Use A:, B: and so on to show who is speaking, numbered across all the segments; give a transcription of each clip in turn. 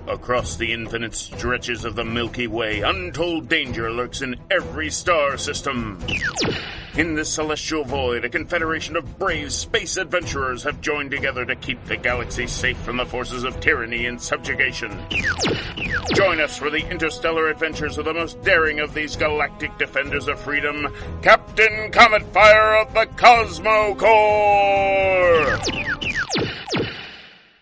A: Across the infinite stretches of the Milky Way, untold danger lurks in every star system. In this celestial void, a confederation of brave space adventurers have joined together to keep the galaxy safe from the forces of tyranny and subjugation. Join us for the interstellar adventures of the most daring of these galactic defenders of freedom, Captain Cometfire of the Cosmo Corps!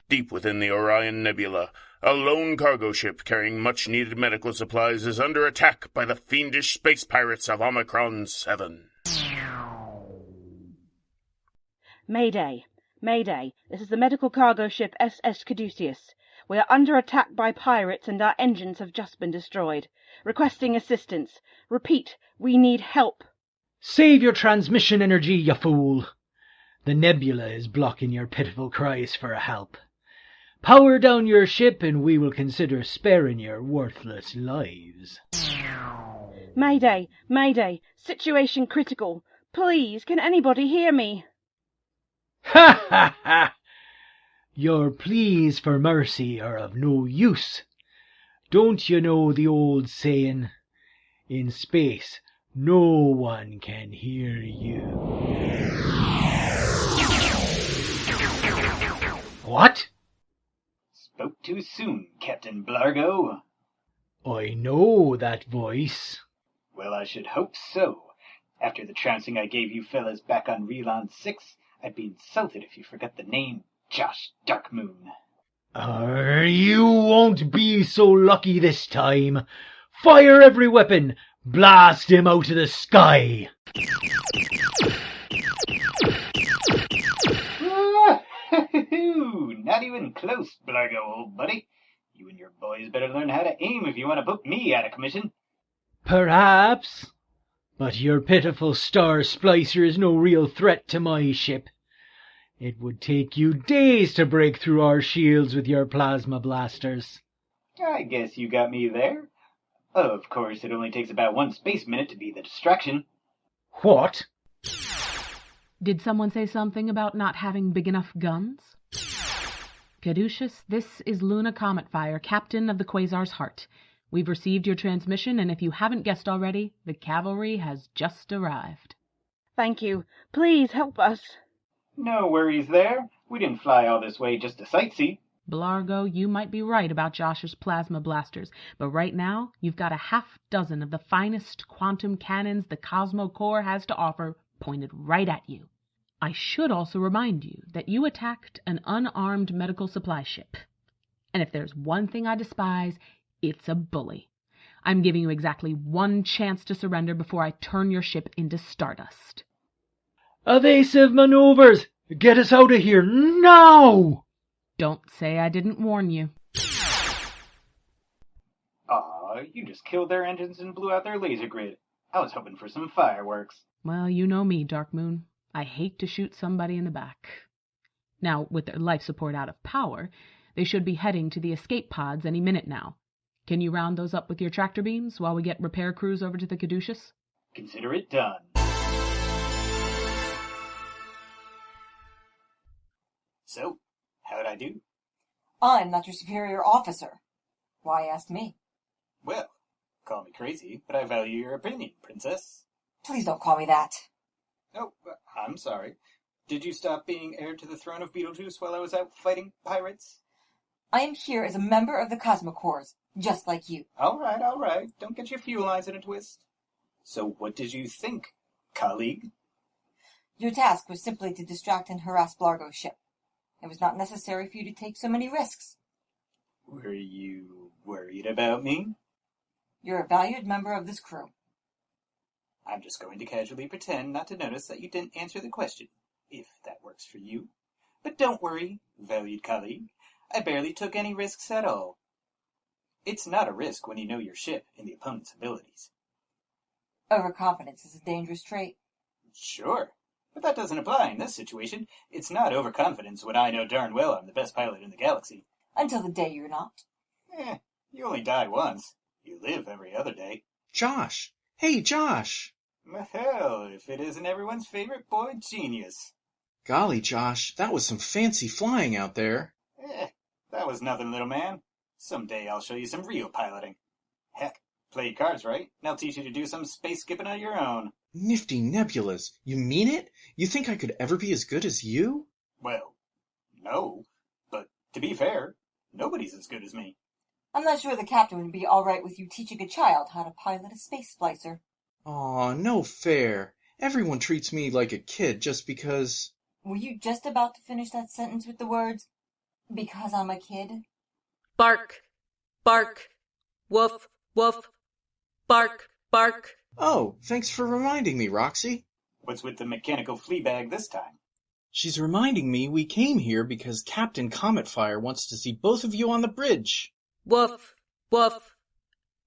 A: Deep within the Orion Nebula, a lone cargo ship carrying much-needed medical supplies is under attack by the fiendish space pirates of Omicron 7.
B: Mayday! Mayday! This is the medical cargo ship SS Caduceus. We are under attack by pirates and our engines have just been destroyed. Requesting assistance. Repeat, we need help.
C: Save your transmission energy, you fool. The nebula is blocking your pitiful cries for help. Power down your ship and we will consider sparing your worthless lives.
B: Mayday! Mayday! Situation critical. Please, can anybody hear me?
C: Ha ha ha! Your pleas for mercy are of no use. Don't you know the old saying? In space, no one can hear you. What?
D: Spoke too soon, Captain Blargo.
C: I know that voice.
D: Well, I should hope so. After the trouncing I gave you fellas back on Relon 6, I'd be insulted if you forgot the name Josh Darkmoon.
C: You won't be so lucky this time. Fire every weapon. Blast him out of the sky.
D: Not even close, Blargo, old buddy. You and your boys better learn how to aim if you want to put me out of commission.
C: Perhaps. But your pitiful star splicer is no real threat to my ship. It would take you days to break through our shields with your plasma blasters.
D: I guess you got me there. Of course, it only takes about 1 space minute to be the distraction.
C: What?
E: Did someone say something about not having big enough guns? Caduceus, this is Luna Cometfire, captain of the Quasar's Heart. We've received your transmission, and if you haven't guessed already, the cavalry has just arrived.
B: Thank you. Please help us.
D: No worries there. We didn't fly all this way just to sightsee.
E: Blargo, you might be right about Josh's plasma blasters, but right now you've got a half dozen of the finest quantum cannons the Cosmo Corps has to offer pointed right at you. I should also remind you that you attacked an unarmed medical supply ship. And if there's one thing I despise, it's a bully. I'm giving you exactly 1 chance to surrender before I turn your ship into stardust.
C: Evasive maneuvers! Get us out of here now!
E: Don't say I didn't warn you.
D: Aw, you just killed their engines and blew out their laser grid. I was hoping for some fireworks.
E: Well, you know me, Darkmoon. I hate to shoot somebody in the back. Now, with their life support out of power, they should be heading to the escape pods any minute now. Can you round those up with your tractor beams while we get repair crews over to the Caduceus?
D: Consider it done. So, how'd I do?
F: I'm not your superior officer. Why ask me?
D: Well, call me crazy, but I value your opinion, princess.
F: Please don't call me that.
D: Oh, I'm sorry. Did you stop being heir to the throne of Beetlejuice while I was out fighting pirates?
F: I am here as a member of the Cosmo Corps, just like you.
D: All right. Don't get your fuel lines in a twist. So what did you think, colleague?
F: Your task was simply to distract and harass Blargo's ship. It was not necessary for you to take so many risks.
D: Were you worried about me?
F: You're a valued member of this crew.
D: I'm just going to casually pretend not to notice that you didn't answer the question, if that works for you. But don't worry, valued colleague. I barely took any risks at all. It's not a risk when you know your ship and the opponent's abilities.
F: Overconfidence is a dangerous trait.
D: Sure, but that doesn't apply in this situation. It's not overconfidence when I know darn well I'm the best pilot in the galaxy.
F: Until the day you're not.
D: You only die once. You live every other day.
G: Josh! Hey, Josh!
D: Hell, if it isn't everyone's favorite boy genius.
G: Golly, Josh, that was some fancy flying out there.
D: That was nothing, little man. Someday I'll show you some real piloting. Heck, played cards, right? And I'll teach you to do some space skipping on your own.
G: Nifty nebulas. You mean it? You think I could ever be as good as you?
D: Well, no. But to be fair, nobody's as good as me.
F: I'm not sure the captain would be all right with you teaching a child how to pilot a space splicer.
G: Aw, no fair. Everyone treats me like a kid just because...
F: Were you just about to finish that sentence with the words, because I'm a kid?
H: Bark, bark, woof, woof, bark, bark.
G: Oh, thanks for reminding me, Roxy.
D: What's with the mechanical flea bag this time?
G: She's reminding me we came here because Captain Cometfire wants to see both of you on the bridge.
H: Woof, woof,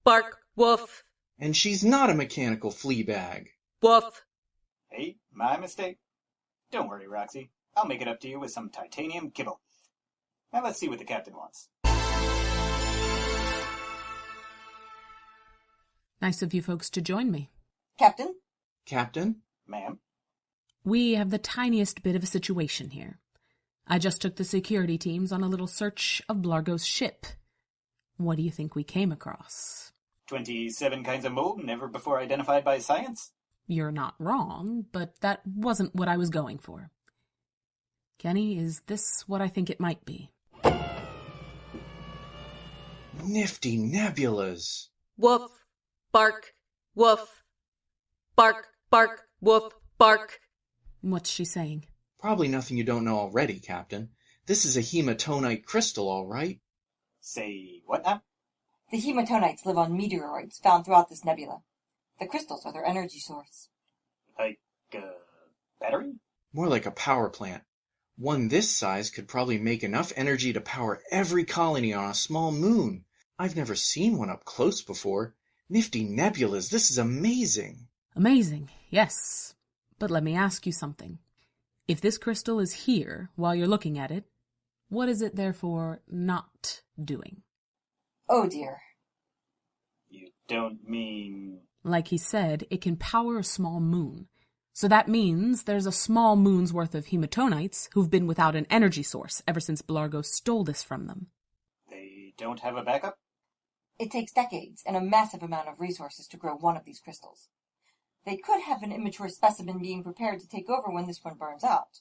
H: bark, woof,
G: And she's not a mechanical flea bag.
H: woof.
D: Hey, my mistake. Don't worry, Roxy. I'll make it up to you with some titanium kibble. Now let's see what the captain wants.
E: Nice of you folks to join me.
F: Captain?
G: Captain?
D: Ma'am?
E: We have the tiniest bit of a situation here. I just took the security teams on a little search of Blargo's ship. What do you think we came across?
D: 27 kinds of mold never before identified by science?
E: You're not wrong, but that wasn't what I was going for. Kenny, is this what I think it might be?
G: Nifty nebulas.
H: Woof, bark, woof, bark, bark, woof, bark.
E: What's she saying?
G: Probably nothing you don't know already, Captain. This is a hematonite crystal, all right?
D: Say what now?
F: The hematonites live on meteoroids found throughout this nebula. The crystals are their energy source.
D: Like, battery?
G: More like a power plant. One this size could probably make enough energy to power every colony on a small moon. I've never seen one up close before. Nifty nebulas, this is amazing.
E: Amazing, yes. But let me ask you something. If this crystal is here while you're looking at it, what is it therefore not doing?
F: Oh dear.
D: You don't mean...
E: Like he said, it can power a small moon. So that means there's a small moon's worth of hematonites who've been without an energy source ever since Blargo stole this from them.
D: They don't have a backup?
F: It takes decades and a massive amount of resources to grow one of these crystals. They could have an immature specimen being prepared to take over when this one burns out.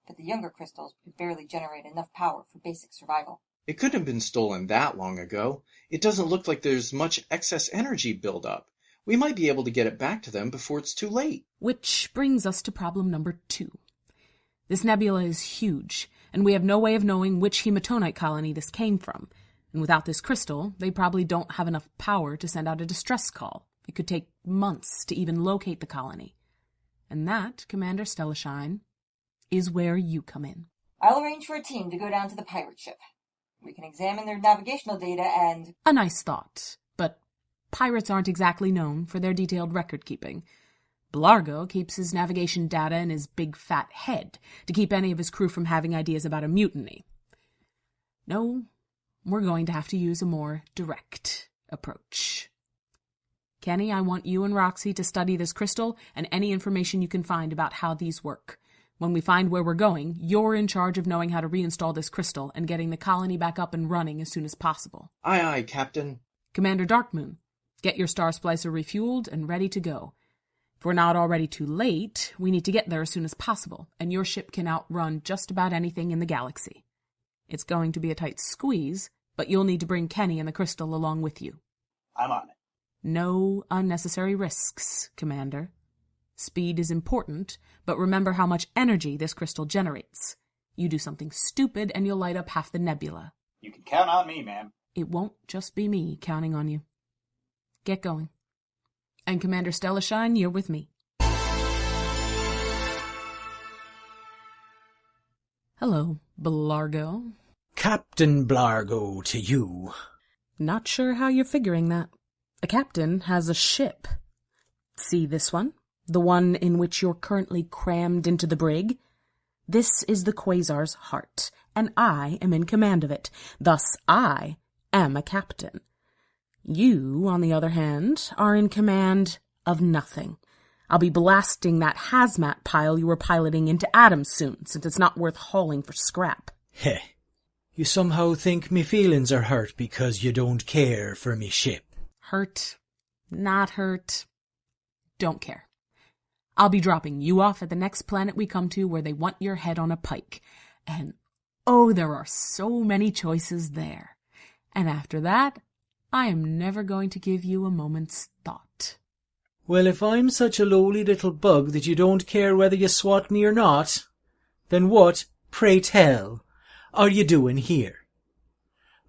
F: But the younger crystals could barely generate enough power for basic survival.
G: It couldn't have been stolen that long ago. It doesn't look like there's much excess energy buildup. We might be able to get it back to them before it's too late.
E: Which brings us to problem number 2. This nebula is huge, and we have no way of knowing which hematonite colony this came from. And without this crystal, they probably don't have enough power to send out a distress call. It could take months to even locate the colony. And that, Commander Stellashine, is where you come in.
F: I'll arrange for a team to go down to the pirate ship. We can examine their navigational data and...
E: A nice thought, but pirates aren't exactly known for their detailed record-keeping. Blargo keeps his navigation data in his big fat head to keep any of his crew from having ideas about a mutiny. No, we're going to have to use a more direct approach. Kenny, I want you and Roxy to study this crystal and any information you can find about how these work. When we find where we're going, you're in charge of knowing how to reinstall this crystal and getting the colony back up and running as soon as possible.
G: Aye, aye, Captain.
E: Commander Darkmoon, get your Star Splicer refueled and ready to go. If we're not already too late, we need to get there as soon as possible, and your ship can outrun just about anything in the galaxy. It's going to be a tight squeeze, but you'll need to bring Kenny and the crystal along with you.
D: I'm on it.
E: No unnecessary risks, Commander. Speed is important, but remember how much energy this crystal generates. You do something stupid and you'll light up half the nebula.
D: You can count on me, ma'am.
E: It won't just be me counting on you. Get going. And Commander Stellashine, you're with me. Hello, Blargo.
C: Captain Blargo to you.
E: Not sure how you're figuring that. A captain has a ship. See this one? The one in which you're currently crammed into the brig? This is the Quasar's heart, and I am in command of it. Thus, I am a captain. You, on the other hand, are in command of nothing. I'll be blasting that hazmat pile you were piloting into atoms soon, since it's not worth hauling for scrap.
C: Heh. You somehow think me feelings are hurt because you don't care for me ship.
E: Hurt, not hurt, don't care. I'll be dropping you off at the next planet we come to where they want your head on a pike. And oh, there are so many choices there. And after that, I am never going to give you a moment's thought.
C: Well, if I'm such a lowly little bug that you don't care whether you swat me or not, then what, pray tell, are you doing here?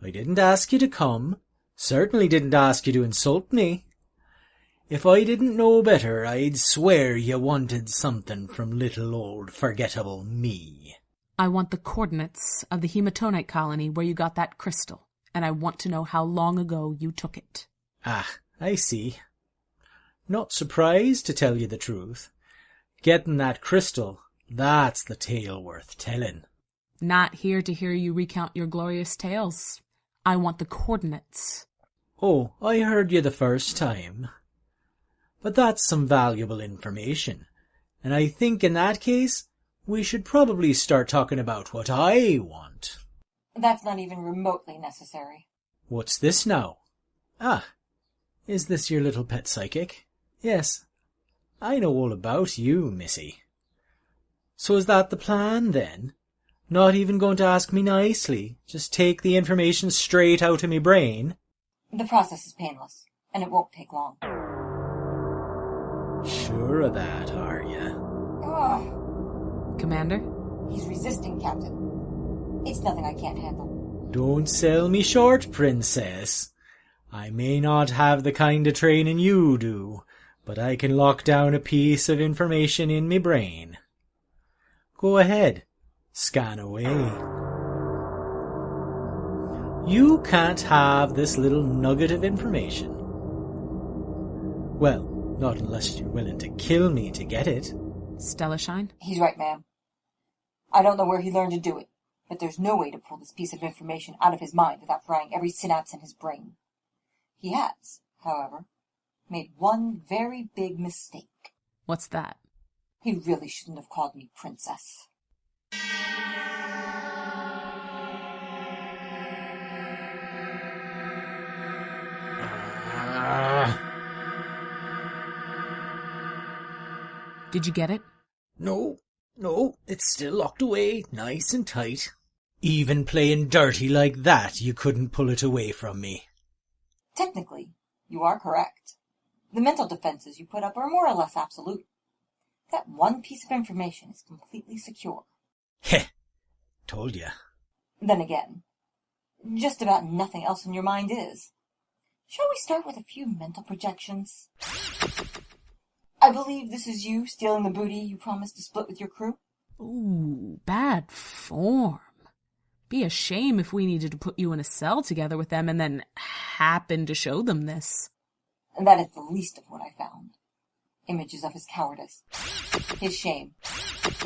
C: I didn't ask you to come, certainly didn't ask you to insult me. If I didn't know better, I'd swear you wanted something from little old forgettable me.
E: I want the coordinates of the hematonite colony where you got that crystal, and I want to know how long ago you took it.
C: Ah, I see. Not surprised, to tell you the truth. Getting that crystal, that's the tale worth telling.
E: Not here to hear you recount your glorious tales. I want the coordinates.
C: Oh, I heard you the first time. But that's some valuable information, and I think in that case, we should probably start talking about what I want.
F: That's not even remotely necessary.
C: What's this now? Ah, is this your little pet psychic? Yes, I know all about you, missy. So is that the plan, then? Not even going to ask me nicely, just take the information straight out of me brain?
F: The process is painless, and it won't take long.
C: Sure of that, are ya?
E: Commander?
F: He's resisting, Captain. It's nothing I can't handle.
C: Don't sell me short, Princess. I may not have the kind of training you do, but I can lock down a piece of information in me brain. Go ahead, scan away. You can't have this little nugget of information. Well, not unless you're willing to kill me to get it.
E: Stellashine?
F: He's right, ma'am. I don't know where he learned to do it, but there's no way to pull this piece of information out of his mind without frying every synapse in his brain. He has, however, made one very big mistake.
E: What's that?
F: He really shouldn't have called me Princess.
E: Did you get it?
C: No, it's still locked away, nice and tight. Even playing dirty like that, you couldn't pull it away from me.
F: Technically, you are correct. The mental defenses you put up are more or less absolute. That one piece of information is completely secure.
C: Heh, told ya.
F: Then again, just about nothing else in your mind is. Shall we start with a few mental projections? I believe this is you stealing the booty you promised to split with your crew?
E: Ooh, bad form. Be a shame if we needed to put you in a cell together with them and then happen to show them this.
F: And that is the least of what I found. Images of his cowardice, his shame,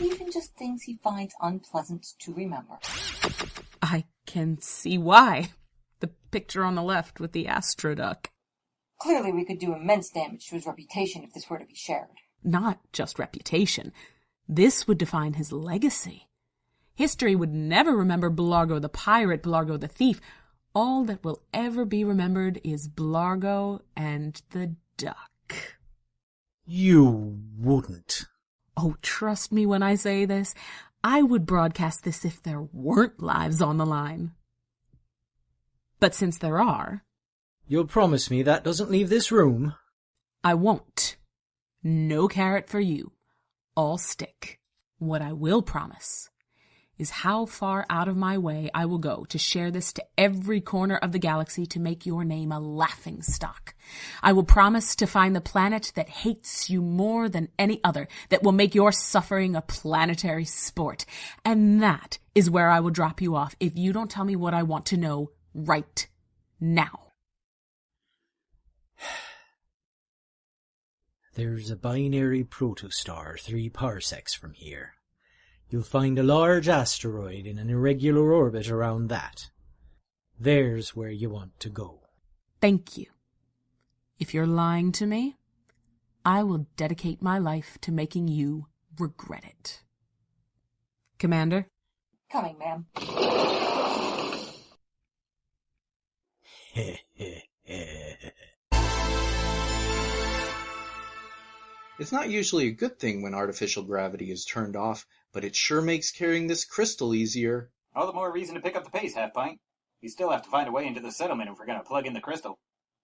F: even just things he finds unpleasant to remember.
E: I can see why. The picture on the left with the astroduck.
F: Clearly we could do immense damage to his reputation if this were to be shared.
E: Not just reputation. This would define his legacy. History would never remember Blargo the pirate, Blargo the thief. All that will ever be remembered is Blargo and the duck.
C: You wouldn't.
E: Oh, trust me when I say this. I would broadcast this if there weren't lives on the line. But since there are...
C: You'll promise me that doesn't leave this room?
E: I won't. No carrot for you. All stick. What I will promise is how far out of my way I will go to share this to every corner of the galaxy to make your name a laughingstock. I will promise to find the planet that hates you more than any other, that will make your suffering a planetary sport. And that is where I will drop you off if you don't tell me what I want to know right now.
C: There's a binary protostar 3 parsecs from here. You'll find a large asteroid in an irregular orbit around that. There's where you want to go.
E: Thank you. If you're lying to me, I will dedicate my life to making you regret it. Commander?
F: Coming, ma'am.
G: It's not usually a good thing when artificial gravity is turned off, but it sure makes carrying this crystal easier.
D: All the more reason to pick up the pace, Half-Pint. We still have to find a way into the settlement if we're going to plug in the crystal.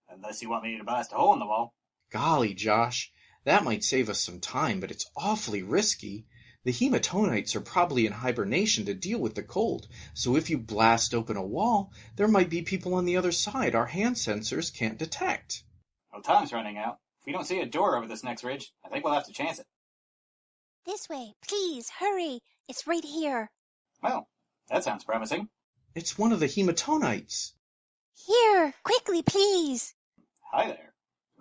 D: Unless you want me to blast a hole in the wall.
G: Golly, Josh, that might save us some time, but it's awfully risky. The hematonites are probably in hibernation to deal with the cold, so if you blast open a wall, there might be people on the other side our hand sensors can't detect.
D: Well, time's running out. If we don't see a door over this next ridge, I think we'll have to chance it.
I: This way, please, hurry. It's right here.
D: Well, that sounds promising.
G: It's one of the hematonites.
I: Here, quickly, please.
D: Hi there.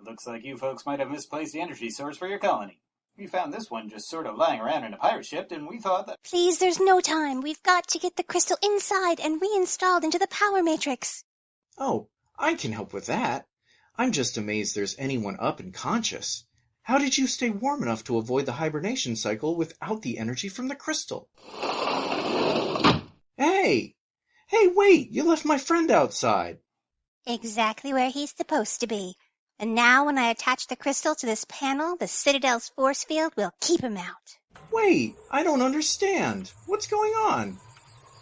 D: Looks like you folks might have misplaced the energy source for your colony. We found this one just sort of lying around in a pirate ship, and we thought that...
I: Please, there's no time. We've got to get the crystal inside and reinstalled into the power matrix.
G: Oh, I can help with that. I'm just amazed there's anyone up and conscious. How did you stay warm enough to avoid the hibernation cycle without the energy from the crystal? Hey! Hey, wait! You left my friend outside.
I: Exactly where he's supposed to be. And now when I attach the crystal to this panel, the Citadel's force field will keep him out.
G: Wait, I don't understand. What's going on?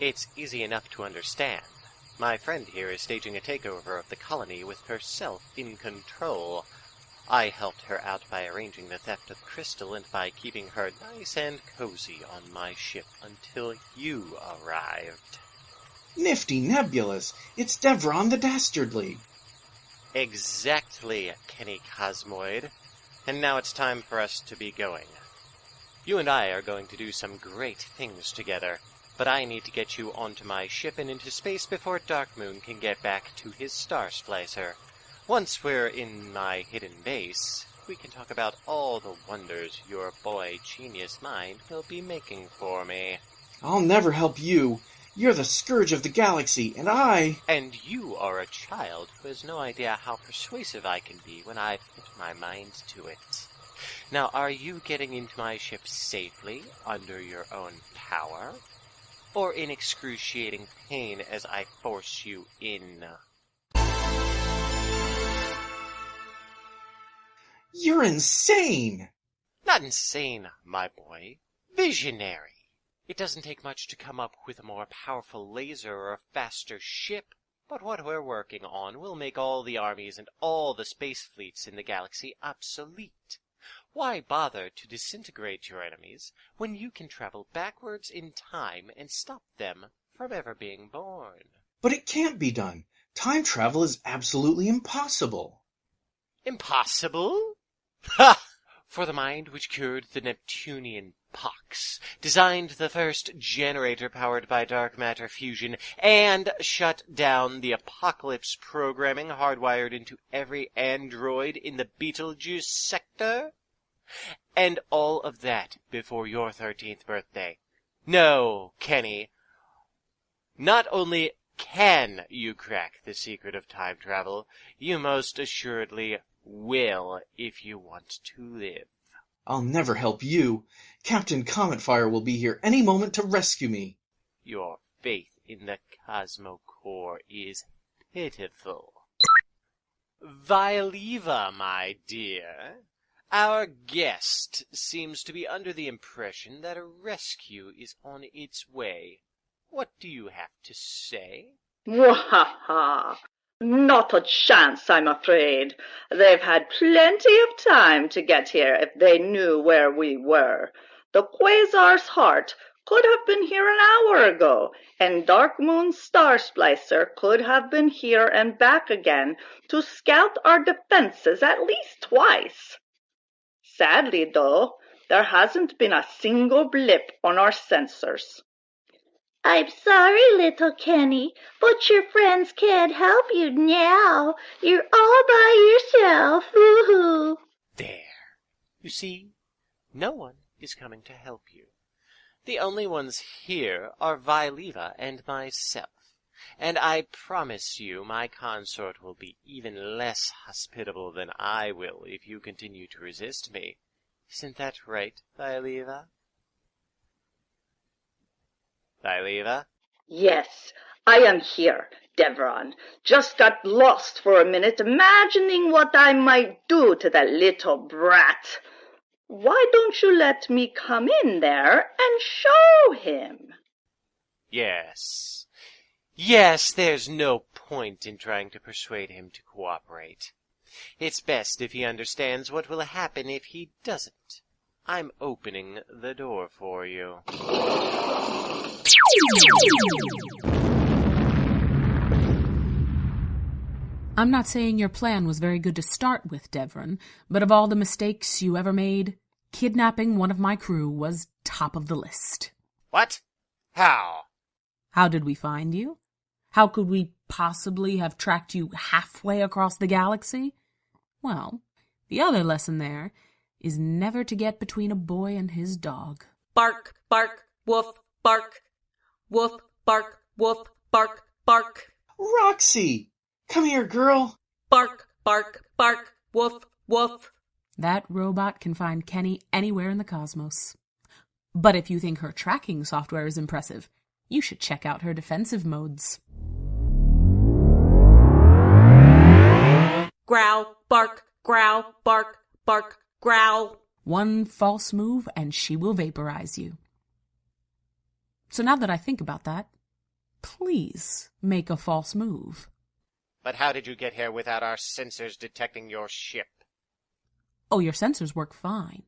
J: It's easy enough to understand. My friend here is staging a takeover of the colony with herself in control. I helped her out by arranging the theft of crystal and by keeping her nice and cozy on my ship until you arrived.
G: Nifty nebulas! It's Devron the Dastardly!
J: Exactly, Kenny Cosmoid. And now it's time for us to be going. You and I are going to do some great things together, but I need to get you onto my ship and into space before Darkmoon can get back to his star splicer. Once we're in my hidden base, we can talk about all the wonders your boy genius mind will be making for me.
G: I'll never help you. You're the scourge of the galaxy, and I...
J: And you are a child who has no idea how persuasive I can be when I put my mind to it. Now, are you getting into my ship safely, under your own power? Or in excruciating pain as I force you in?
G: You're insane!
J: Not insane, my boy. Visionary. It doesn't take much to come up with a more powerful laser or a faster ship, but what we're working on will make all the armies and all the space fleets in the galaxy obsolete. Why bother to disintegrate your enemies when you can travel backwards in time and stop them from ever being born?
G: But it can't be done. Time travel is absolutely impossible.
J: Impossible? Ha! For the mind which cured the Neptunian pox, designed the first generator powered by dark matter fusion, and shut down the apocalypse programming hardwired into every android in the Betelgeuse sector? And all of that before your 13th birthday. No, Kenny. Not only can you crack the secret of time travel, you most assuredly will if you want to live.
G: I'll never help you. Captain Cometfire will be here any moment to rescue me.
J: Your faith in the Cosmo Core is pitiful. Vailiva, my dear, our guest seems to be under the impression that a rescue is on its way. What do you have to say?
K: Wahaha! Not a chance, I'm afraid. They've had plenty of time to get here if they knew where we were. The Quasar's heart could have been here an hour ago, and Darkmoon's star splicer could have been here and back again to scout our defenses at least twice. Sadly, though, there hasn't been a single blip on our sensors. I'm sorry, little Kenny, but your friends can't help you now. You're all by yourself. Woo-hoo.
J: There. You see, no one is coming to help you. The only ones here are Vailiva and myself, and I promise you my consort will be even less hospitable than I will if you continue to resist me. Isn't that right, Vailiva? Vailiva?
K: Yes, I am here, Devron. Just got lost for a minute, imagining what I might do to that little brat. Why don't you let me come in there and show him?
J: Yes. Yes, there's no point in trying to persuade him to cooperate. It's best if he understands what will happen if he doesn't. I'm opening the door for you.
E: I'm not saying your plan was very good to start with, Devron, but of all the mistakes you ever made, kidnapping one of my crew was top of the list.
J: What? How?
E: How did we find you? How could we possibly have tracked you halfway across the galaxy? Well, the other lesson there is never to get between a boy and his dog.
H: Bark, bark, woof, bark. Woof, bark, woof, bark, bark.
G: Roxy! Come here, girl!
H: Bark, bark, bark, woof, woof.
E: That robot can find Kenny anywhere in the cosmos. But if you think her tracking software is impressive, you should check out her defensive modes.
H: Growl, bark, growl, bark, bark, growl.
E: One false move and she will vaporize you. So now that I think about that, please make a false move.
J: But how did you get here without our sensors detecting your ship?
E: Oh, your sensors work fine.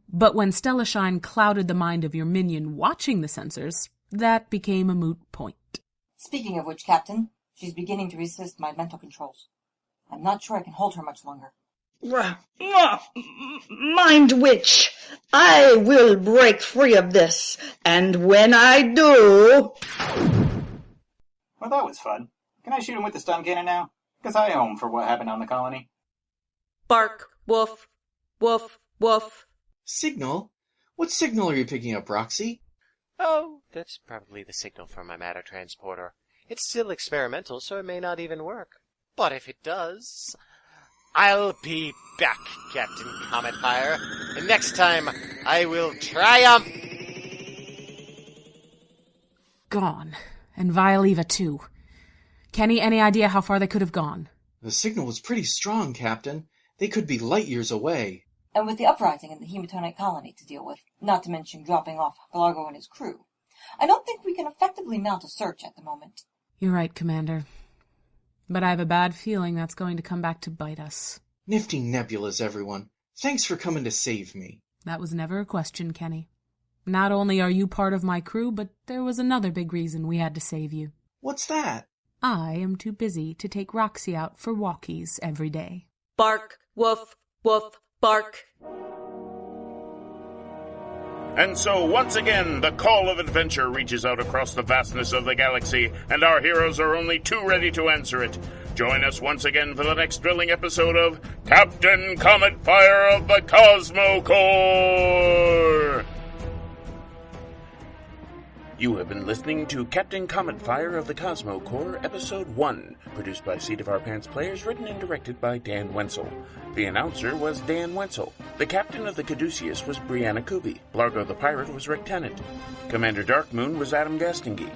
E: But when Stellashine clouded the mind of your minion watching the sensors, that became a moot point.
F: Speaking of which, Captain, she's beginning to resist my mental controls. I'm not sure I can hold her much longer.
K: Mind witch, I will break free of this, and when I do...
D: Well, that was fun. Can I shoot him with the stun cannon now? Because I owe him for what happened on the colony.
H: Bark, woof, woof, woof.
G: Signal? What signal are you picking up, Roxy?
J: Oh, that's probably the signal from my matter transporter. It's still experimental, so it may not even work. But if it does, I'll be back, Captain Cometfire. And next time, I will triumph!
E: Gone. And Violeva, too. Kenny, any idea how far they could have gone?
G: The signal was pretty strong, Captain. They could be light years away.
F: And with the uprising in the Hematonite colony to deal with, not to mention dropping off Largo and his crew, I don't think we can effectively mount a search at the moment.
E: You're right, Commander. But I have a bad feeling that's going to come back to bite us.
G: Nifty nebulas, everyone. Thanks for coming to save me.
E: That was never a question, Kenny. Not only are you part of my crew, but there was another big reason we had to save you.
G: What's that?
E: I am too busy to take Roxy out for walkies every day.
H: Bark, woof, woof, bark.
A: And so, once again, the call of adventure reaches out across the vastness of the galaxy, and our heroes are only too ready to answer it. Join us once again for the next thrilling episode of Captain Cometfire of the Cosmo Corps! You have been listening to Captain Cometfire of the Cosmo Corps, Episode 1, produced by Seat of Our Pants players, written and directed by Dan Wenzel. The announcer was Dan Wenzel. The captain of the Caduceus was Brianna Kubi. Blargo the Pirate was Rick Tennant. Commander Darkmoon was Adam Gastingy.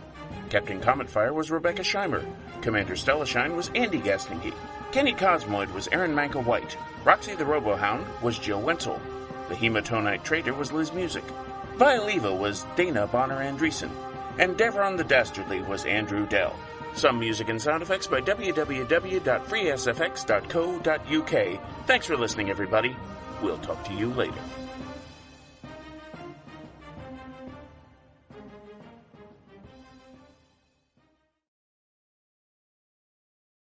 A: Captain Cometfire was Rebecca Scheimer. Commander Stellashine was Andy Gastingy. Kenny Cosmoid was Aaron Manka White. Roxy the Robohound was Jill Wenzel. The Hematonite Traitor was Liz Music. Violeva was Dana Bonner Andreessen, and Devron the Dastardly was Andrew Dell. Some music and sound effects by www.freesfx.co.uk. Thanks for listening, everybody. We'll talk to you later.